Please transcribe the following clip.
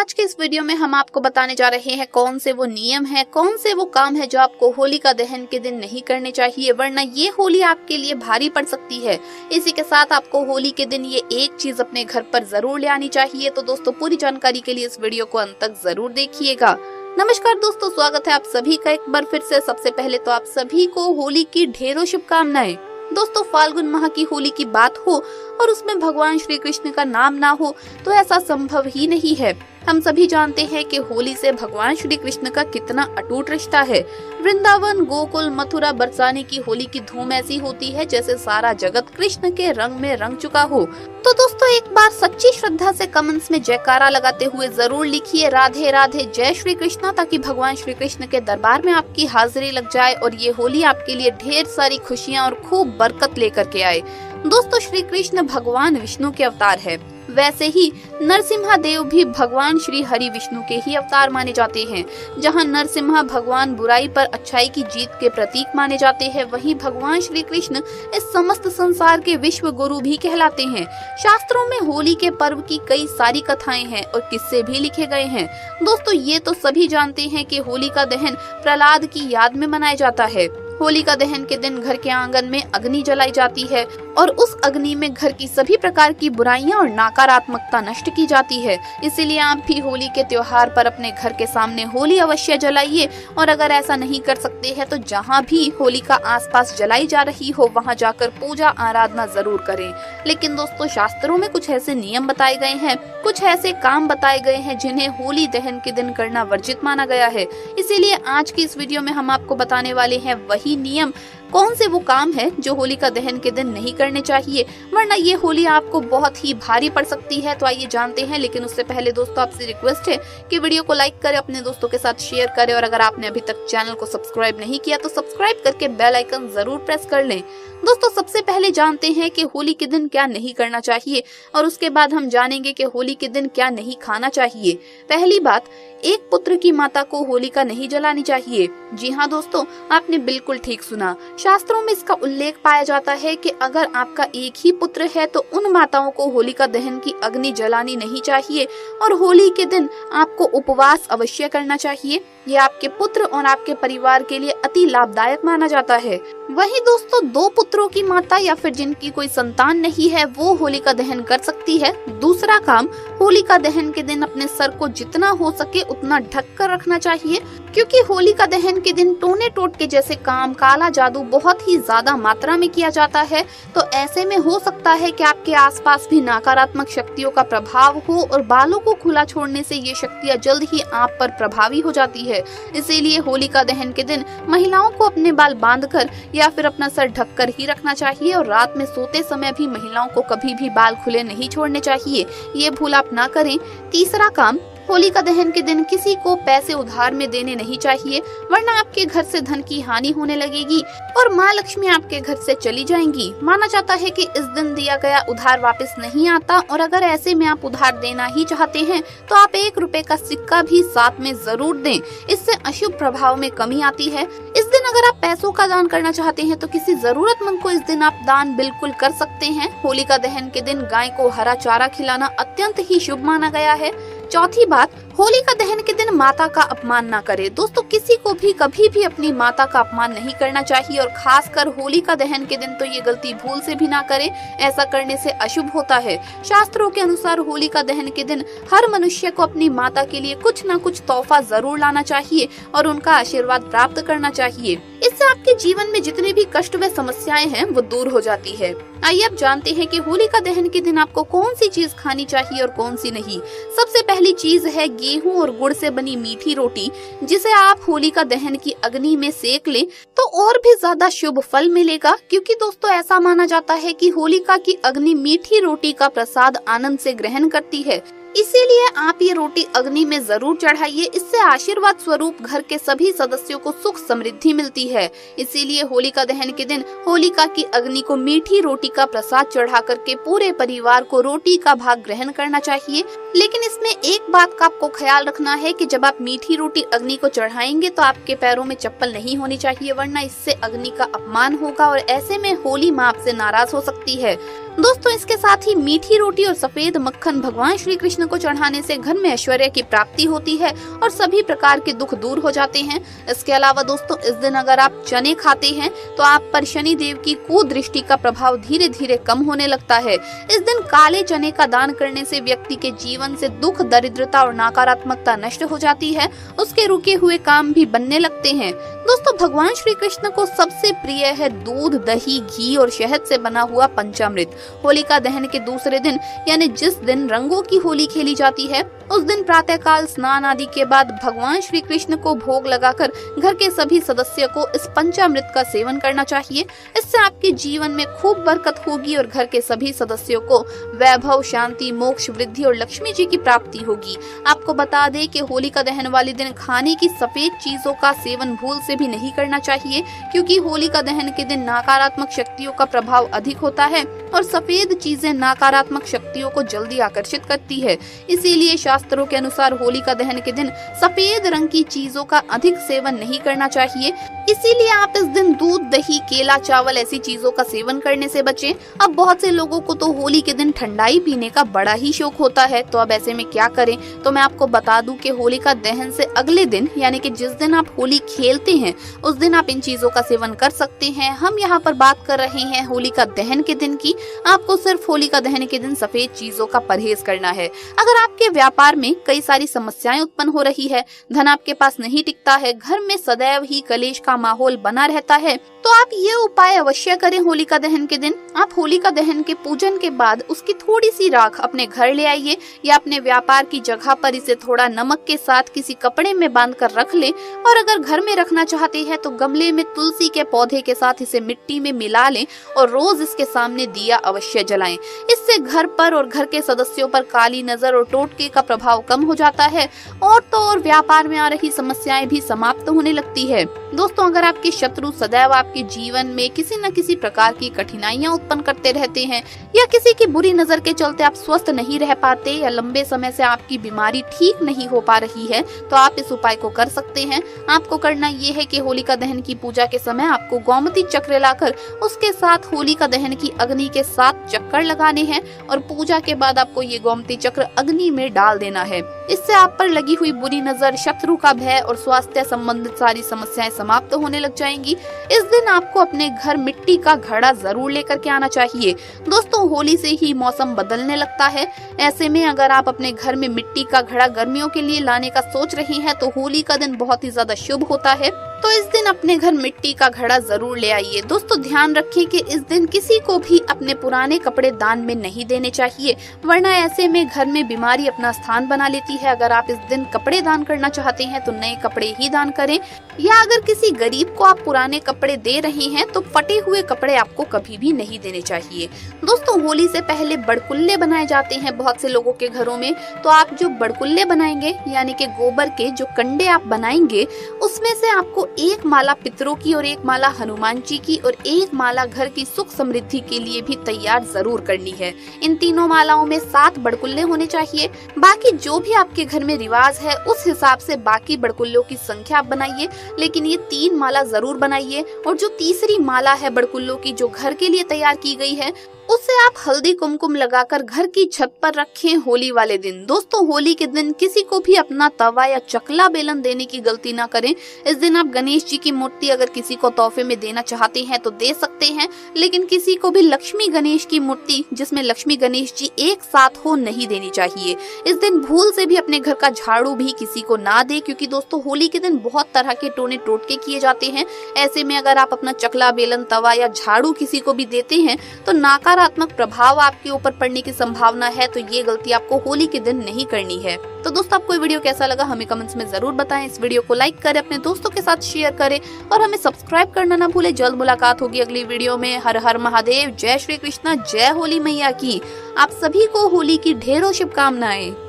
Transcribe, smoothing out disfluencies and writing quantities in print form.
आज के इस वीडियो में हम आपको बताने जा रहे हैं कौन से वो नियम हैं, कौन से वो काम है जो आपको होलिका दहन के दिन नहीं करने चाहिए, वरना ये होली आपके लिए भारी पड़ सकती है। इसी के साथ आपको होली के दिन ये एक चीज अपने घर पर जरूर ले आनी चाहिए। तो दोस्तों पूरी जानकारी के लिए इस वीडियो को अंत तक जरूर देखिएगा। नमस्कार दोस्तों, स्वागत है आप सभी का एक बार फिर से। सबसे पहले तो आप सभी को होली की ढेरों शुभकामनाएं। दोस्तों फाल्गुन माह की होली की बात हो और उसमें भगवान श्री कृष्ण का नाम ना हो तो ऐसा संभव ही नहीं है। हम सभी जानते हैं कि होली से भगवान श्री कृष्ण का कितना अटूट रिश्ता है। वृंदावन, गोकुल, मथुरा, बरसाने की होली की धूम ऐसी होती है जैसे सारा जगत कृष्ण के रंग में रंग चुका हो। तो दोस्तों एक बार सच्ची श्रद्धा से कमेंट्स में जयकारा लगाते हुए जरूर लिखिए राधे राधे जय श्री कृष्ण, ताकि भगवान श्री कृष्ण के दरबार में आपकी हाजिरी लग जाए और ये होली आपके लिए ढेर सारी खुशियाँ और खूब बरकत लेकर के आए। दोस्तों श्री कृष्ण भगवान विष्णु के अवतार है, वैसे ही नरसिम्हा देव भी भगवान श्री हरि विष्णु के ही अवतार माने जाते हैं। जहां नरसिम्हा भगवान बुराई पर अच्छाई की जीत के प्रतीक माने जाते हैं, वहीं भगवान श्री कृष्ण इस समस्त संसार के विश्व गुरु भी कहलाते हैं। शास्त्रों में होली के पर्व की कई सारी कथाएं हैं और किस्से भी लिखे गए हैं। दोस्तों ये तो सभी जानते हैं कि होलिका दहन प्रहलाद की याद में मनाया जाता है। होलिका दहन के दिन घर के आंगन में अग्नि जलाई जाती है और उस अग्नि में घर की सभी प्रकार की बुराइयां और नकारात्मकता नष्ट की जाती है। इसीलिए आप भी होली के त्योहार पर अपने घर के सामने होली अवश्य जलाइए, और अगर ऐसा नहीं कर सकते हैं तो जहां भी होलिका आसपास जलाई जा रही हो वहां जाकर पूजा आराधना जरूर करें। लेकिन दोस्तों शास्त्रों में कुछ ऐसे नियम बताए गए हैं, कुछ ऐसे काम बताए गए हैं जिन्हें होली दहन के दिन करना वर्जित माना गया है। इसीलिए आज की इस वीडियो में हम आपको बताने वाले हैं वही नियम, कौन से वो काम है जो होलिका दहन के दिन नहीं करने चाहिए, वरना ये होली आपको बहुत ही भारी पड़ सकती है। तो आइए जानते हैं। लेकिन उससे पहले दोस्तों आपसे रिक्वेस्ट है कि वीडियो को लाइक करें, अपने दोस्तों के साथ शेयर करें, और अगर आपने अभी तक चैनल को सब्सक्राइब नहीं किया तो सब्सक्राइब करके बेल आइकन जरूर प्रेस कर लें। दोस्तों सबसे पहले जानते हैं कि होली के दिन क्या नहीं करना चाहिए, और उसके बाद हम जानेंगे कि होली के दिन क्या नहीं खाना चाहिए। पहली बात, एक पुत्र की माता को होलिका नहीं जलानी चाहिए। जी हाँ दोस्तों, आपने बिल्कुल ठीक सुना। शास्त्रों में इसका उल्लेख पाया जाता है कि अगर आपका एक ही पुत्र है तो उन माताओं को होलिका दहन की अग्नि जलानी नहीं चाहिए, और होली के दिन आपको उपवास अवश्य करना चाहिए। ये आपके पुत्र और आपके परिवार के लिए अति लाभदायक माना जाता है। वहीं दोस्तों दो पुत्रों की माता या फिर जिनकी कोई संतान नहीं है वो होलिका दहन कर सकती है। दूसरा काम, होलिका दहन के दिन अपने सर को जितना हो सके उतना ढक कर रखना चाहिए, क्योंकि होलिका दहन के दिन टोने टोटके जैसे काम, काला जादू बहुत ही ज्यादा मात्रा में किया जाता है। तो ऐसे में हो सकता है कि आपके आसपास भी नकारात्मक शक्तियों का प्रभाव हो, और बालों को खुला छोड़ने से ये शक्तियां जल्द ही आप पर प्रभावी हो जाती है। इसीलिए होलिका दहन के दिन महिलाओं को अपने बाल बांधकर या फिर अपना सर ढककर ही रखना चाहिए, और रात में सोते समय भी महिलाओं को कभी भी बाल खुले नहीं छोड़ने चाहिए। ये भूल आप ना करें। तीसरा काम, होलिका दहन के दिन किसी को पैसे उधार में देने नहीं चाहिए, वरना आपके घर से धन की हानि होने लगेगी और माँ लक्ष्मी आपके घर से चली जाएंगी। माना जाता है कि इस दिन दिया गया उधार वापस नहीं आता, और अगर ऐसे में आप उधार देना ही चाहते हैं तो आप 1 रुपए का सिक्का भी साथ में जरूर दें। इससे अशुभ प्रभाव में कमी आती है। इस दिन अगर आप पैसों का दान करना चाहते हैं तो किसी जरूरतमंद को इस दिन आप दान बिल्कुल कर सकते हैं। होलिका दहन के दिन गाय को हरा चारा खिलाना अत्यंत ही शुभ माना गया है। चौथी बात, होलिका दहन के दिन माता का अपमान ना करें। दोस्तों किसी को भी कभी भी अपनी माता का अपमान नहीं करना चाहिए, और खासकर होलिका दहन के दिन तो ये गलती भूल से भी ना करें। ऐसा करने से अशुभ होता है। शास्त्रों के अनुसार होलिका दहन के दिन हर मनुष्य को अपनी माता के लिए कुछ न कुछ तोहफा जरूर लाना चाहिए और उनका आशीर्वाद प्राप्त करना चाहिए। इससे आपके जीवन में जितने भी कष्ट व समस्याएं हैं वो दूर हो जाती है। आइए अब जानते हैं कि होलिका दहन के दिन आपको कौन सी चीज खानी चाहिए और कौन सी नहीं। सबसे पहली चीज है गेहूं और गुड़ से बनी मीठी रोटी, जिसे आप होलिका दहन की अग्नि में सेक लें तो और भी ज्यादा शुभ फल मिलेगा, क्योंकि दोस्तों ऐसा माना जाता है कि होलिका की अग्नि मीठी रोटी का प्रसाद आनंद से ग्रहण करती है। इसीलिए आप ये रोटी अग्नि में जरूर चढ़ाइए। इससे आशीर्वाद स्वरूप घर के सभी सदस्यों को सुख समृद्धि मिलती है। इसीलिए होलिका दहन के दिन होलिका की अग्नि को मीठी रोटी का प्रसाद चढ़ा करके पूरे परिवार को रोटी का भाग ग्रहण करना चाहिए। लेकिन इसमें एक बात का आपको ख्याल रखना है कि जब आप मीठी रोटी अग्नि को चढ़ाएंगे तो आपके पैरों में चप्पल नहीं होनी चाहिए, वरना इससे अग्नि का अपमान होगा और ऐसे में होली माँ आपसे नाराज हो सकती है। दोस्तों इसके साथ ही मीठी रोटी और सफेद मक्खन भगवान श्री कृष्ण को चढ़ाने से घर में ऐश्वर्य की प्राप्ति होती है और सभी प्रकार के दुख दूर हो जाते हैं। इसके अलावा दोस्तों इस दिन अगर आप चने खाते हैं तो आप पर शनि देव की कुदृष्टि का प्रभाव धीरे धीरे कम होने लगता है। इस दिन काले चने का दान करने से व्यक्ति के जीवन से दुख, दरिद्रता और नकारात्मकता नष्ट हो जाती है। उसके रुके हुए काम भी बनने लगते हैं। दोस्तों भगवान श्री कृष्ण को सबसे प्रिय है दूध, दही, घी और शहद से बना हुआ पंचामृत। होलिका दहन के दूसरे दिन यानी जिस दिन रंगों की होली खेली जाती है उस दिन प्रातःकाल स्नान आदि के बाद भगवान श्री कृष्ण को भोग लगाकर घर के सभी सदस्यों को इस पंचामृत का सेवन करना चाहिए। इससे आपके जीवन में खूब बरकत होगी और घर के सभी सदस्यों को वैभव, शांति, मोक्ष, वृद्धि और लक्ष्मी जी की प्राप्ति होगी। आपको बता दें कि होलिका दहन वाले दिन खाने की सफेद चीजों का सेवन भूल से भी नहीं करना चाहिए, क्योंकि होलिका दहन के दिन नकारात्मक शक्तियों का प्रभाव अधिक होता है और सफेद चीजें नकारात्मक शक्तियों को जल्दी आकर्षित करती है। इसीलिए शास्त्रों के अनुसार होलिका दहन के दिन सफेद रंग की चीजों का अधिक सेवन नहीं करना चाहिए। इसीलिए आप इस दिन दूध, दही, केला, चावल ऐसी चीजों का सेवन करने से बचें। अब बहुत से लोगों को तो होली के दिन ठंडाई पीने का बड़ा ही शौक होता है, तो अब ऐसे में क्या करें? तो मैं आपको बता दूं कि होलिका दहन से अगले दिन यानी कि जिस दिन आप होली खेलते हैं उस दिन आप इन चीजों का सेवन कर सकते हैं। हम यहाँ पर बात कर रहे हैं होलिका दहन के दिन की। आपको सिर्फ होलिका दहन के दिन सफेद चीजों का परहेज करना है। अगर आपके व्यापार में कई सारी समस्याएं उत्पन्न हो रही है, धन आपके पास नहीं टिकता है, घर में सदैव ही कलेश का माहौल बना रहता है, तो आप ये उपाय अवश्य करें होलिका दहन के दिन। आप होलिका दहन के पूजन के बाद उसकी थोड़ी सी राख अपने घर ले आइए या अपने व्यापार की जगह पर इसे थोड़ा नमक के साथ किसी कपड़े में बांध कर रख ले, और अगर घर में रखना चाहते हैं तो गमले में तुलसी के पौधे के साथ इसे मिट्टी में मिला लें और रोज इसके सामने दिया अवश्य जलाएं। इससे घर पर और घर के सदस्यों पर काली नजर और टोटके का प्रभाव कम हो जाता है और तो और व्यापार में आ रही समस्याएं भी समाप्त होने लगती है। दोस्तों अगर आपके शत्रु सदैव आपके जीवन में किसी न किसी प्रकार की कठिनाइयां उत्पन्न करते रहते हैं या किसी की बुरी नजर के चलते आप स्वस्थ नहीं रह पाते या लंबे समय से आपकी बीमारी ठीक नहीं हो पा रही है, तो आप इस उपाय को कर सकते हैं। आपको करना ये है कि होलिका दहन की पूजा के समय आपको गोमती चक्र लाकर उसके साथ होलिका दहन की अग्नि के 7 चक्कर लगाने हैं और पूजा के बाद आपको ये गोमती चक्र अग्नि में डाल देना है। इससे आप पर लगी हुई बुरी नजर, शत्रु का भय और स्वास्थ्य संबंधित सारी समस्याएं समाप्त होने लग जाएंगी। इस दिन आपको अपने घर मिट्टी का घड़ा जरूर लेकर के आना चाहिए। दोस्तों होली से ही मौसम बदलने लगता है, ऐसे में अगर आप अपने घर में मिट्टी का घड़ा गर्मियों के लिए लाने का सोच रहे हैं तो होली का दिन बहुत ही ज्यादा शुभ होता है, तो इस दिन अपने घर मिट्टी का घड़ा जरूर ले आइए। दोस्तों ध्यान रखें कि इस दिन किसी को भी अपने पुराने कपड़े दान में नहीं देने चाहिए, वरना ऐसे में घर में बीमारी अपना स्थान बना लेती है। अगर आप इस दिन कपड़े दान करना चाहते हैं तो नए कपड़े ही दान करें, या अगर किसी गरीब को आप पुराने कपड़े दे रहे हैं तो फटे हुए कपड़े आपको कभी भी नहीं देने चाहिए। दोस्तों होली से पहले बड़कुल्ले बनाए जाते हैं बहुत से लोगों के घरों में, तो आप जो बड़कुल्ले बनाएंगे यानी कि गोबर के जो कंडे आप बनाएंगे उसमें से आपको एक माला पितरों की और एक माला हनुमान जी की और एक माला घर की सुख समृद्धि के लिए भी तैयार जरूर करनी है। इन तीनों मालाओं में 7 बड़कुल्ले होने चाहिए। बाकी जो भी आपके घर में रिवाज है उस हिसाब से बाकी बड़कुल्लों की संख्या आप बनाइए, लेकिन ये 3 माला जरूर बनाइए। और जो तीसरी माला है बड़कुल्लों की जो घर के लिए तैयार की गई है उसे आप हल्दी कुमकुम लगाकर घर की छत पर रखें होली वाले दिन। दोस्तों होली के दिन किसी को भी अपना तवा या चकला बेलन देने की गलती ना करें। इस दिन आप गणेश जी की मूर्ति अगर किसी को तोहफे में देना चाहते हैं तो दे सकते हैं, लेकिन किसी को भी लक्ष्मी गणेश की मूर्ति जिसमें लक्ष्मी गणेश जी एक साथ हो नहीं देनी चाहिए। इस दिन भूल से भी अपने घर का झाड़ू भी किसी को ना दे, क्योंकि दोस्तों होली के दिन बहुत तरह के टोने टोटके किए जाते हैं। ऐसे में अगर आप अपना चकला बेलन, तवा या झाड़ू किसी को भी देते हैं तो नकारात्मक प्रभाव आपके ऊपर पड़ने की संभावना है, तो ये गलती आपको होली के दिन नहीं करनी है। तो दोस्तों आपको ये वीडियो कैसा लगा हमें कमेंट्स में जरूर बताएं। इस वीडियो को लाइक करें, अपने दोस्तों के साथ शेयर करें और हमें सब्सक्राइब करना ना भूलें। जल्द मुलाकात होगी अगली वीडियो में। हर हर महादेव, जय श्री कृष्णा, जय होली मैया की। आप सभी को होली की ढेरों शुभकामनाएं।